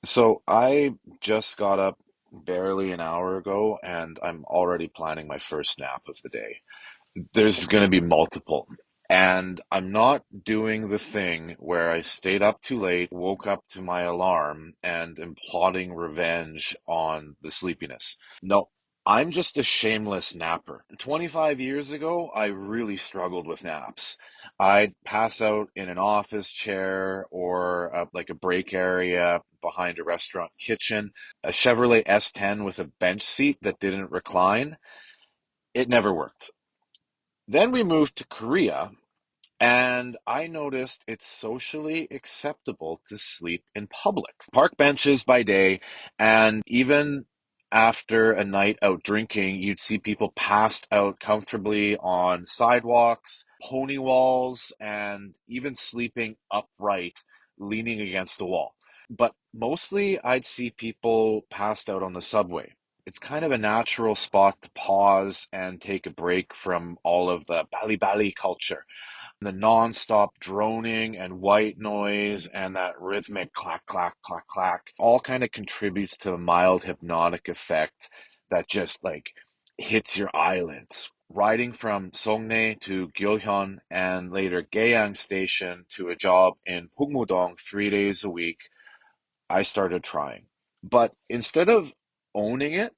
So I just got up barely an hour ago and I'm already planning my first nap of the day. There's going to be multiple. And I'm not doing the thing where I stayed up too late, woke up to my alarm, and am plotting revenge on the sleepiness. No, I'm just a shameless napper. 25 years ago, I really struggled with naps. I'd pass out in an office chair or like a break area behind a restaurant kitchen, a Chevrolet S10 with a bench seat that didn't recline. It never worked. Then we moved to Korea, and I noticed it's socially acceptable to sleep in public. Park benches by day, and even after a night out drinking, you'd see people passed out comfortably on sidewalks, pony walls, and even sleeping upright, leaning against a wall. But mostly I'd see people passed out on the subway. It's kind of a natural spot to pause and take a break from all of the bali bali culture, the non-stop droning and white noise and that rhythmic clack, clack, clack, clack all kind of contributes to a mild hypnotic effect that just like hits your eyelids. Riding from Seongnae to Gyeohyun and later Gaeang Station to a job in Pugmudong 3 days a week, I started trying. But instead of owning it,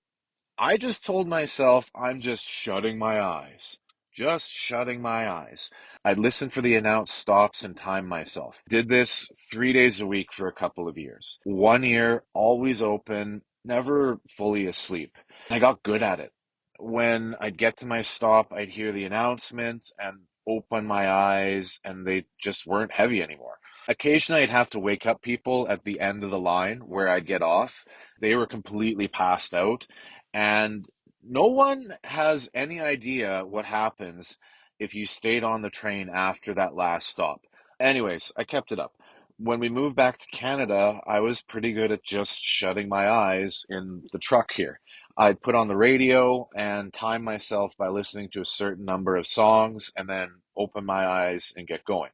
I just told myself I'm just shutting my eyes. Just shutting my eyes. I'd listen for the announced stops and time myself. Did this 3 days a week for a couple of years. One year, always open, never fully asleep. I got good at it. When I'd get to my stop, I'd hear the announcement and open my eyes, and they just weren't heavy anymore. Occasionally, I'd have to wake up people at the end of the line where I'd get off. They were completely passed out, and no one has any idea what happens if you stayed on the train after that last stop. Anyways, I kept it up. When we moved back to Canada, I was pretty good at just shutting my eyes in the truck here. I'd put on the radio and time myself by listening to a certain number of songs and then open my eyes and get going.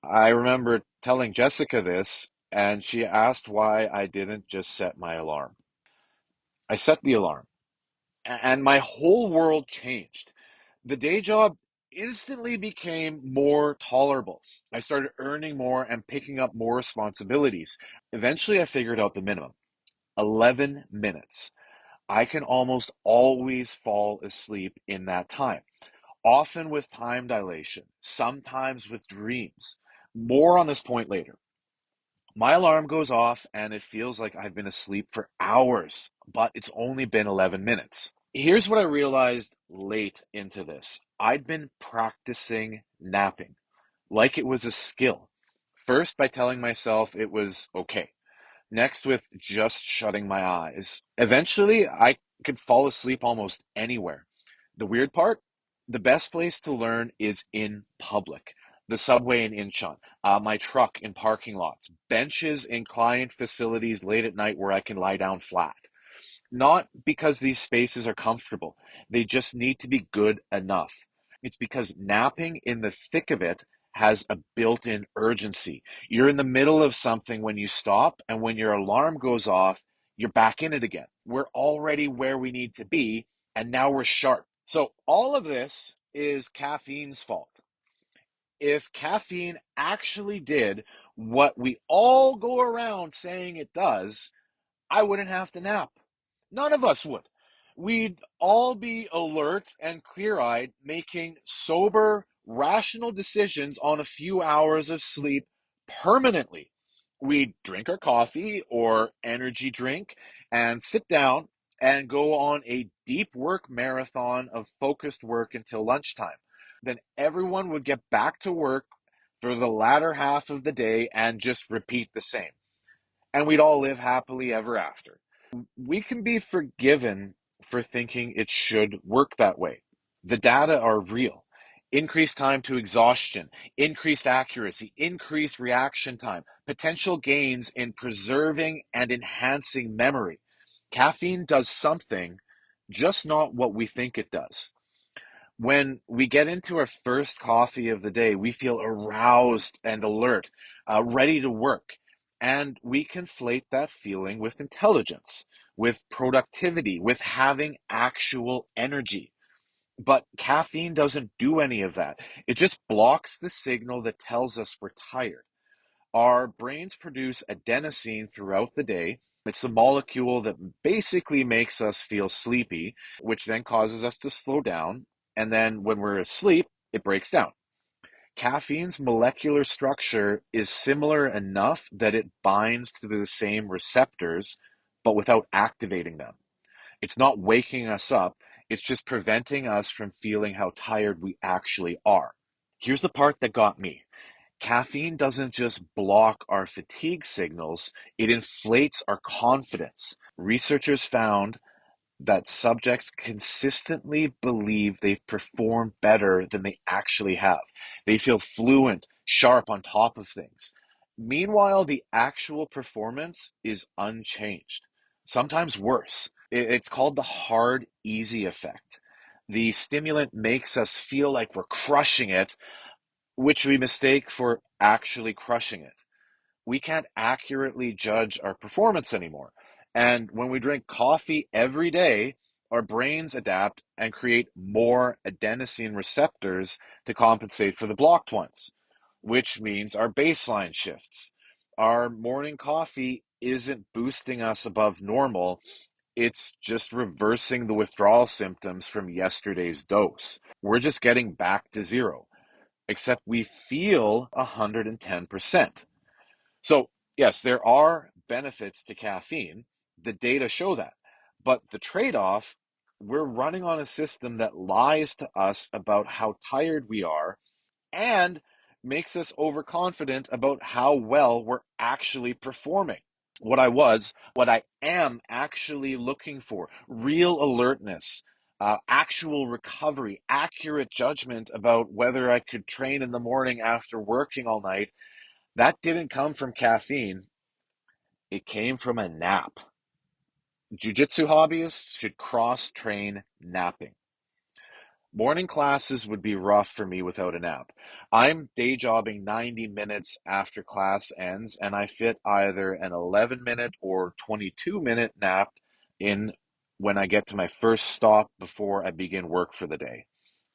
I remember telling Jessica this, and she asked why I didn't just set my alarm. I set the alarm and my whole world changed. The day job instantly became more tolerable. I started earning more and picking up more responsibilities. Eventually, I figured out the minimum 11 minutes. I can almost always fall asleep in that time, often with time dilation, sometimes with dreams. More on this point later. My alarm goes off and it feels like I've been asleep for hours, but it's only been 11 minutes. Here's what I realized late into this. I'd been practicing napping like it was a skill. First, by telling myself it was okay. Next, with just shutting my eyes. Eventually, I could fall asleep almost anywhere. The weird part? The best place to learn is in public. The subway in Incheon, my truck in parking lots, benches in client facilities late at night where I can lie down flat. Not because these spaces are comfortable, they just need to be good enough. It's because napping in the thick of it has a built in urgency. You're in the middle of something when you stop, and when your alarm goes off, you're back in it again. We're already where we need to be, and now we're sharp. So, all of this is caffeine's fault. If caffeine actually did what we all go around saying it does, I wouldn't have to nap. None of us would. We'd all be alert and clear eyed, making sober, rational decisions on a few hours of sleep permanently. We'd drink our coffee or energy drink and sit down and go on a deep work marathon of focused work until lunchtime. Then everyone would get back to work for the latter half of the day and just repeat the same, and we'd all live happily ever after. We can be forgiven for thinking it should work that way. The data are real. Increased time to exhaustion, increased accuracy, increased reaction time, potential gains in preserving and enhancing memory. Caffeine does something, just not what we think it does. When we get into our first coffee of the day, we feel aroused and alert, ready to work. And we conflate that feeling with intelligence, with productivity, with having actual energy. But caffeine doesn't do any of that. It just blocks the signal that tells us we're tired. Our brains produce adenosine throughout the day. It's the molecule that basically makes us feel sleepy, which then causes us to slow down. And then when we're asleep, it breaks down. Caffeine's molecular structure is similar enough that it binds to the same receptors, but without activating them. It's not waking us up, it's just preventing us from feeling how tired we actually are. Here's the part that got me. Caffeine doesn't just block our fatigue signals, it inflates our confidence. Researchers found that subjects consistently believe they've performed better than they actually have. They feel fluent, sharp on top of things. Meanwhile, the actual performance is unchanged, sometimes worse. It's called the hard, easy effect. The stimulant makes us feel like we're crushing it, which we mistake for actually crushing it. We can't accurately judge our performance anymore. And when we drink coffee every day, our brains adapt and create more adenosine receptors to compensate for the blocked ones, which means our baseline shifts. Our morning coffee isn't boosting us above normal, it's just reversing the withdrawal symptoms from yesterday's dose. We're just getting back to zero, except we feel 110%. So, yes, there are benefits to caffeine. The data show that. But the trade off, we're running on a system that lies to us about how tired we are and makes us overconfident about how well we're actually performing. What I am actually looking for, real alertness, actual recovery, accurate judgment about whether I could train in the morning after working all night, that didn't come from caffeine. It came from a nap. Jiu-jitsu hobbyists should cross-train napping. Morning classes would be rough for me without a nap. I'm day jobbing 90 minutes after class ends, and I fit either an 11-minute or 22-minute nap in when I get to my first stop before I begin work for the day.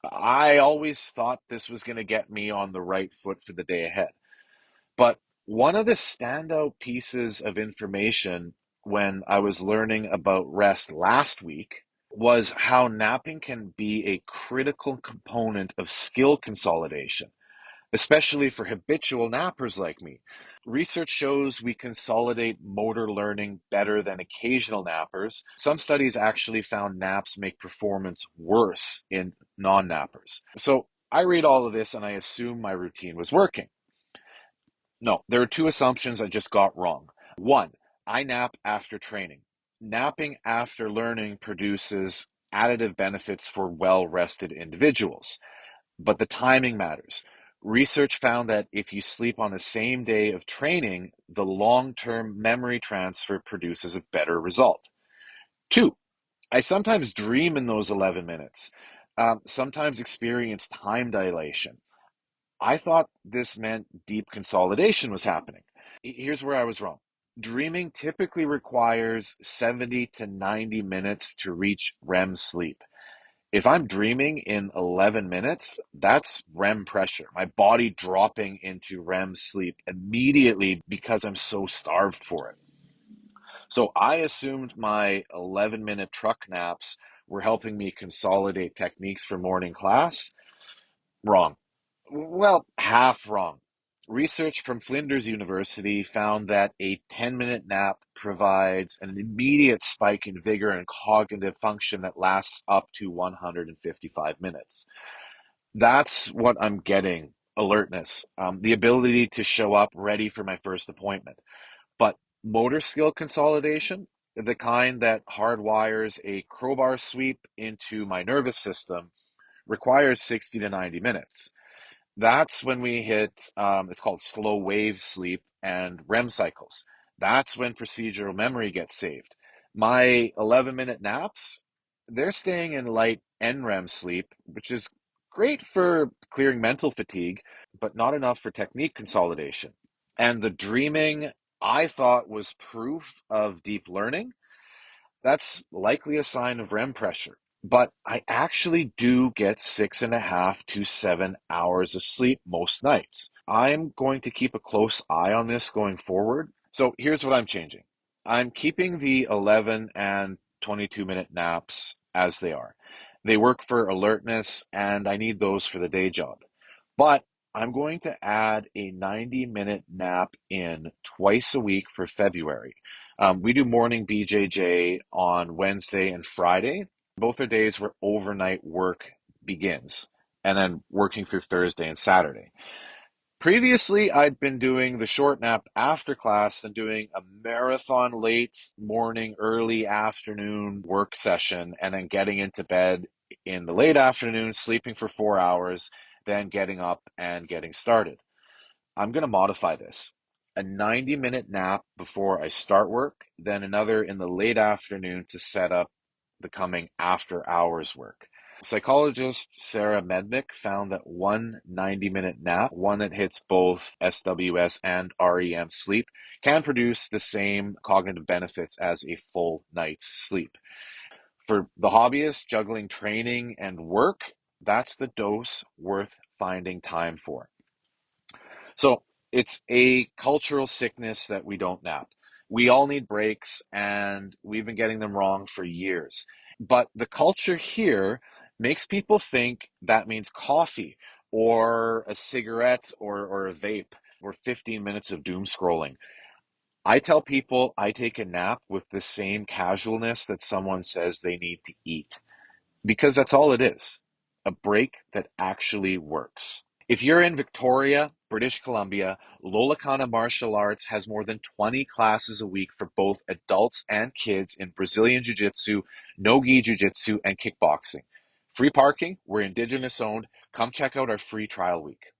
I always thought this was going to get me on the right foot for the day ahead. But one of the standout pieces of information when I was learning about rest last week was how napping can be a critical component of skill consolidation, especially for habitual nappers like me. Research shows we consolidate motor learning better than occasional nappers. Some studies actually found naps make performance worse in non nappers. So I read all of this and I assume my routine was working. No, there are two assumptions I just got wrong. One, I nap after training. Napping after learning produces additive benefits for well-rested individuals, but the timing matters. Research found that if you sleep on the same day of training, the long-term memory transfer produces a better result. Two, I sometimes dream in those 11 minutes, sometimes experience time dilation. I thought this meant deep consolidation was happening. Here's where I was wrong. Dreaming typically requires 70 to 90 minutes to reach REM sleep. If I'm dreaming in 11 minutes, that's REM pressure, my body dropping into REM sleep immediately because I'm so starved for it. So I assumed my 11-minute truck naps were helping me consolidate techniques for morning class. Wrong. Well, half wrong. Research from Flinders University found that a 10-minute nap provides an immediate spike in vigor and cognitive function that lasts up to 155 minutes. That's what I'm getting, alertness, the ability to show up ready for my first appointment. But motor skill consolidation, the kind that hardwires a crowbar sweep into my nervous system, requires 60 to 90 minutes. That's when we hit, it's called slow wave sleep and REM cycles. That's when procedural memory gets saved. My 11-minute naps, they're staying in light NREM sleep, which is great for clearing mental fatigue, but not enough for technique consolidation. And the dreaming, I thought was proof of deep learning, that's likely a sign of REM pressure. But I actually do get 6.5 to 7 hours of sleep most nights. I'm going to keep a close eye on this going forward. So here's what I'm changing. I'm keeping the 11 and 22-minute naps as they are. They work for alertness, and I need those for the day job. But I'm going to add a 90-minute nap in twice a week for February. We do morning BJJ on Wednesday and Friday. Both are days where overnight work begins, and then working through Thursday and Saturday. Previously, I'd been doing the short nap after class and doing a marathon late morning, early afternoon work session, and then getting into bed in the late afternoon, sleeping for 4 hours, then getting up and getting started. I'm going to modify this. A 90-minute nap before I start work, then another in the late afternoon to set up the coming after hours work. Psychologist Sarah Mednick found that one 90-minute nap, one that hits both SWS and REM sleep, can produce the same cognitive benefits as a full night's sleep. For the hobbyist juggling training and work, that's the dose worth finding time for. So it's a cultural sickness that we don't nap. We all need breaks, and we've been getting them wrong for years. But the culture here makes people think that means coffee or a cigarette or a vape or 15 minutes of doom scrolling. I tell people I take a nap with the same casualness that someone says they need to eat, because that's all it is, a break that actually works. If you're in Victoria, British Columbia, Lolacana Martial Arts has more than 20 classes a week for both adults and kids in Brazilian Jiu-Jitsu, No-Gi Jiu-Jitsu, and kickboxing. Free parking, we're Indigenous owned. Come check out our free trial week.